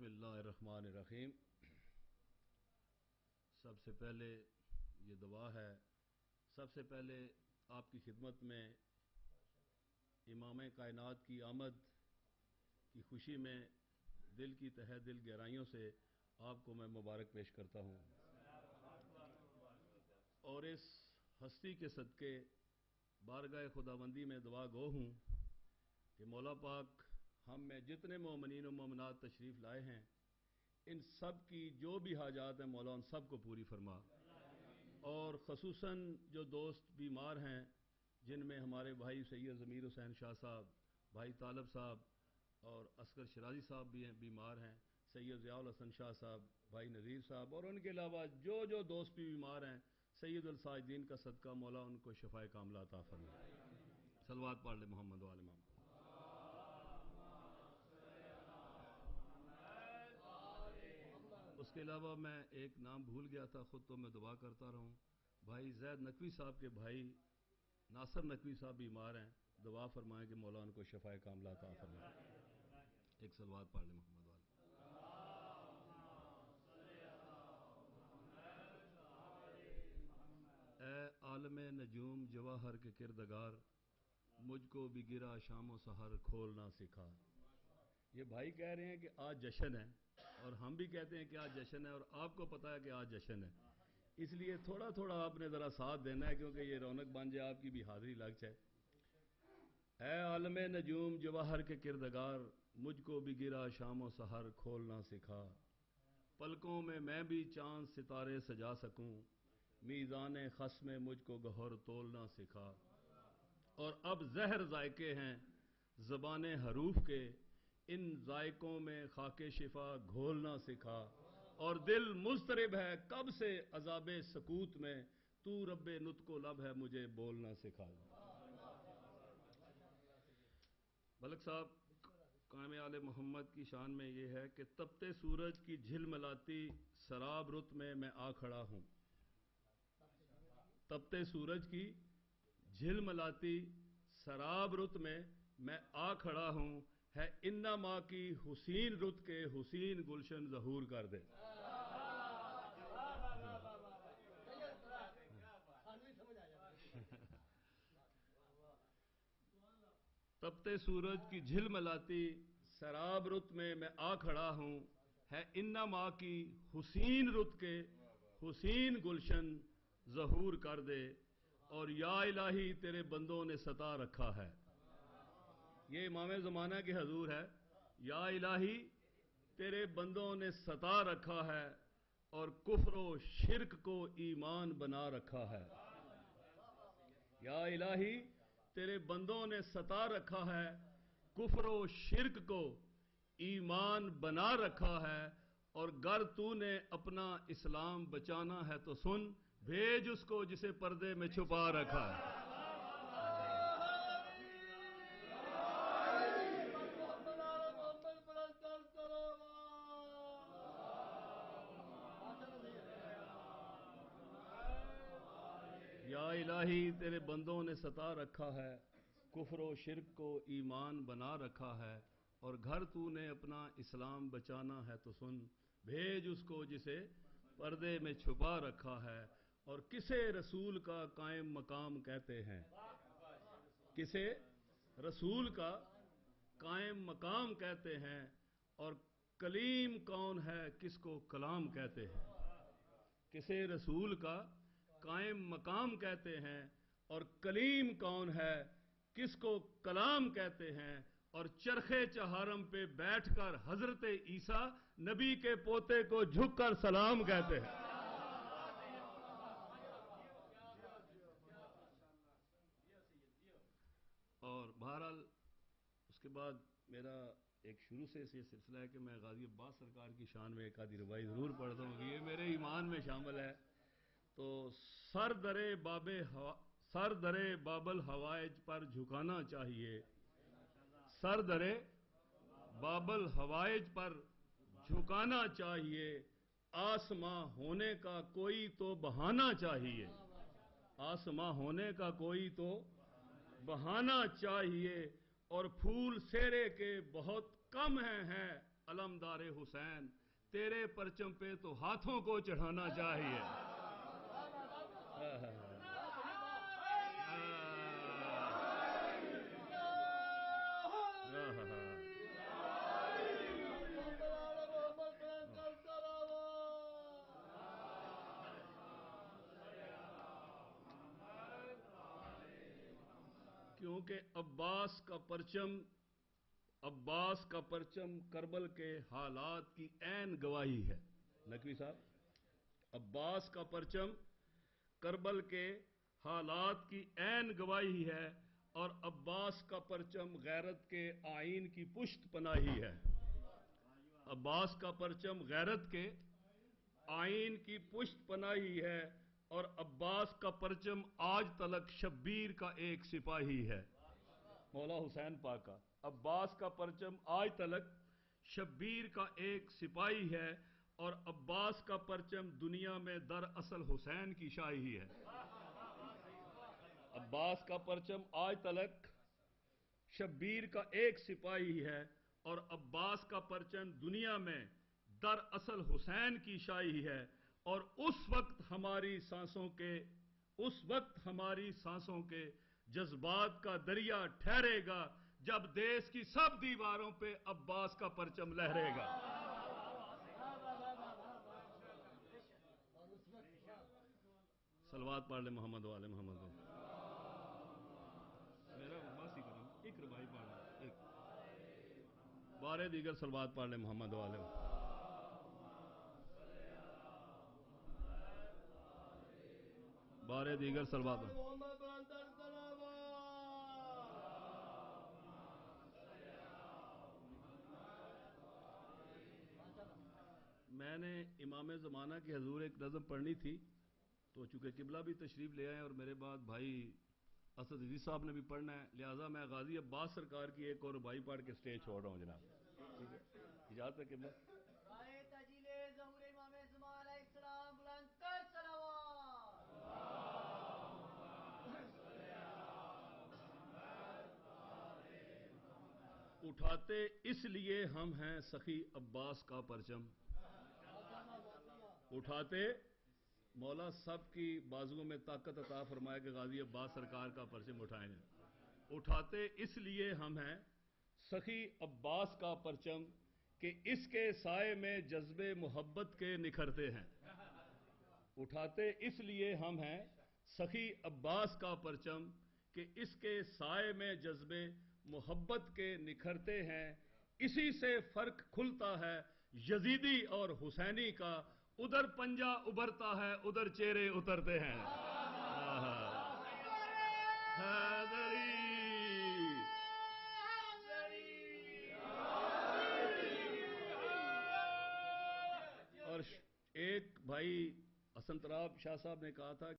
बिस्मिल्लाहिर्रहमानिर्रहीम। सबसे पहले ये दुआ है, सबसे पहले आपकी खिदमत में इमाम कायनात की आमद की खुशी में दिल की तहे दिल गहराइयों से आपको मैं मुबारक पेश करता हूँ और इस हस्ती के सदके बारगाह खुदाबंदी में दुआ गो हूँ कि मौला पाक हम में जितने मोमिनीन और मोमिनात तशरीफ़ लाए हैं, इन सब की जो भी हाजात हैं मौला उन सब को पूरी फरमा। और ख़ुसूसन जो दोस्त बीमार हैं, जिनमें हमारे भाई सैयद ज़मीर हुसैन शाह साहब, भाई तालब साहब और असगर शराजी साहब भी हैं, बीमार हैं, सैयद ज़ियाउल हसन शाह साहब, भाई नज़ीर साहब और उनके अलावा जो दोस्त भी बीमार हैं, सैयदुल साजिदीन का सदका मौला उनको शफ़ाए कामिला अता फरमा। सलवात पढ़ ले मोहम्मद वाले मोहम्मद। उसके अलावा मैं एक नाम भूल गया था, खुद तो मैं दुआ करता रहा हूँ। भाई जैद नकवी साहब के भाई नासर नकवी साहब बीमार हैं, दुआ फरमाएं कि मौला उनको शफ़ाए कामिला अता फरमाए। एक सलवात पढ़ ले मोहम्मद वाले। ए आलमे नजूम जवाहर के किरदगार, मुझको भी गिरा शामो सहर खोलना सिखा। ये भाई कह रहे हैं कि आज जश्न है और हम भी कहते हैं कि आज जश्न है और आपको पता है कि आज जश्न है, इसलिए थोड़ा थोड़ा आपने ज़रा साथ देना है क्योंकि ये रौनक बन जाए, आपकी भी हाज़िरी लग जाए। ऐ आलमे नजूम जवाहर के किरदगार, मुझको भी गिरा शामो सहर खोलना सिखा। पलकों में मैं भी चांद सितारे सजा सकूं, मीज़ान खस में मुझको गौहर तोलना सिखा। और अब ज़हर ज़ायके हैं ज़बाने हरूफ के, इन ज़ायकों में खाके शिफा घोलना सिखा। और दिल मुस्तरिब है कब से अज़ाबे सकूत में, तू रब्बे नुत्को लब है मुझे बोलना सिखा। मलक साहब कायम आले मोहम्मद की शान में यह है कि तपते सूरज की झिलमिलाती शराब रुत में मैं आ खड़ा हूं। तपते सूरज की झिलमिलाती शराब रुत में मैं आ खड़ा हूं, है इन्ना माँ की हुसीन रुत के हुसीन गुलशन ज़हूर कर दे। तपते सूरज की झिलमिलाती शराब रुत में मैं आ खड़ा हूं, है इन्ना माँ की हुसीन रुत के हुसीन गुलशन ज़हूर कर दे। और या इलाही तेरे बंदों ने सता रखा है, ये इमाम ज़माना के हजूर है। या इलाही तेरे बंदों ने सता रखा है और कुफ्र व शिरक को ईमान बना रखा है। या इलाही तेरे बंदों ने सता रखा है, कुफ्र व शिरक को ईमान बना रखा है। और गर तूने अपना इस्लाम बचाना है तो सुन, भेज उसको जिसे पर्दे में छुपा रखा है। या इलाही तेरे बंदों ने सता रखा है, कुफ्र व शिरक को ईमान बना रखा है। और घर तूने अपना इस्लाम बचाना है तो सुन, भेज उसको जिसे पर्दे में छुपा रखा है। और किसे रसूल का कायम मकाम कहते हैं, किसे रसूल का कायम मकाम कहते हैं। और कलीम कौन है किसको कलाम कहते हैं। किसे रसूल का कायम मकाम कहते हैं और कलीम कौन है किसको कलाम कहते हैं। और चरखे चहारम पे बैठकर हजरत ईसा नबी के पोते को झुककर सलाम कहते हैं। और बहरहाल उसके बाद मेरा एक शुरू से ये सिलसिला है कि मैं गाजी अब्बास सरकार की शान में एक आधी रुबाई जरूर पढ़ता हूँ, ये मेरे ईमान में शामिल है। तो सर दरे बाबल हवाइज पर झुकाना चाहिए, सर दरे बाबल हवाइज पर झुकाना चाहिए। आसमां होने का कोई तो बहाना चाहिए, आसमां होने का कोई तो बहाना चाहिए। और फूल सेरे के बहुत कम हैं علمدار حسین، تیرے پرچم پہ تو ہاتھوں کو چڑھانا چاہیے. کیونکہ عباس کا پرچم کربل کے حالات کی عین گواہی ہے. نقوی صاحب، عباس کا پرچم کربل کے حالات کی عین گواہی ہے، اور عباس کا پرچم غیرت کے آئین کی پشت پناہی ہے. عباس کا پرچم غیرت کے آئین کی پشت پناہی ہے، اور عباس کا پرچم آج تلک شبیر کا ایک سپاہی ہے. مولا حسین پاک کا عباس کا پرچم آج تلک شبیر کا ایک سپاہی ہے، اور عباس کا پرچم دنیا میں در اصل حسین کی شاہی ہے. عباس کا پرچم آج تلک شبیر کا ایک سپاہی ہے، اور عباس کا پرچم دنیا میں در اصل حسین کی شاہی ہے. اور اس وقت ہماری سانسوں کے جذبات کا دریا ٹھہرے گا جب دیس کی سب دیواروں پہ عباس کا پرچم لہرے گا. صلوات پڑھ لے محمد والے محمد کو. میرا باسی کرم ایک ربائی پڑھ لے، ایک بارے دیگر صلوات پڑھ لے محمد والے. بارے دیگر صلوات. میں نے امام زمانہ کی حضور ایک نظم پڑھنی تھی، تو چونکہ قبلہ بھی تشریف لے آئے اور میرے بعد بھائی اسد عزیز صاحب نے بھی پڑھنا ہے، لہٰذا میں غازی عباس سرکار کی ایک اور ربائی پڑھ کے سٹیج چھوڑ رہا ہوں جناب. ٹھیک ہے، اجازت ہے قبلہ. اٹھاتے اس لیے ہم ہیں سخی عباس کا پرچم. اٹھاتے، مولا سب کی بازوؤں میں طاقت عطا فرمائے کہ غازی عباس سرکار کا پرچم اٹھائیں گے. اٹھاتے اس لیے ہم ہیں سخی عباس کا پرچم کہ اس کے سائے میں جذبے محبت کے نکھرتے ہیں. اٹھاتے اس لیے ہم ہیں سخی عباس کا پرچم کہ اس کے سائے میں جذبے محبت کے نکھرتے ہیں. اسی سے فرق کھلتا ہے یزیدی اور حسینی کا، ادھر پنجہ ابھرتا ہے ادھر چہرے اترتے ہیں. اور ایک بھائی حسن تراب شاہ صاحب نے کہا تھا